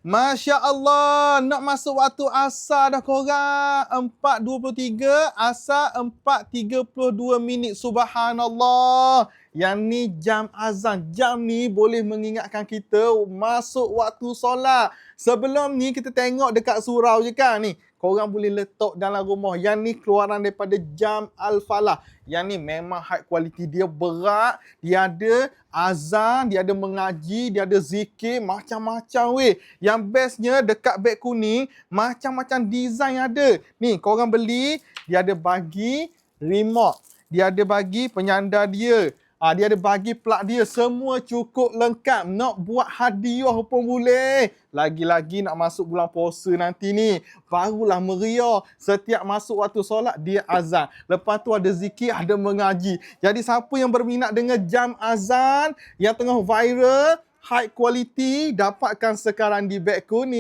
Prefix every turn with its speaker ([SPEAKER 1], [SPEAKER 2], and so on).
[SPEAKER 1] Masya Allah, nak masuk waktu asar dah korang. 4.23, asar 4.32. Subhanallah. Yang ni jam azan. Jam ni boleh mengingatkan kita masuk waktu solat. Sebelum ni kita tengok dekat surau je kan ni. Korang boleh letak dalam rumah. Yang ni keluaran daripada jam Al-Falah. Yang ni memang high quality. Dia berat. Dia ada azan. Dia ada mengaji. Dia ada zikir. Macam-macam weh. Yang bestnya dekat beg kuning. Macam-macam design ada. Ni korang beli. Dia ada bagi remote. Dia ada bagi penyandar dia. Dia ada bagi plug dia. Semua cukup lengkap. Nak buat hadiah pun boleh. Lagi-lagi nak masuk bulan puasa nanti ni. Barulah meriah. Setiap masuk waktu solat, dia azan. Lepas tu ada zikir, ada mengaji. Jadi siapa yang berminat dengan jam azan yang tengah viral, high quality, dapatkan sekarang di beg kuning.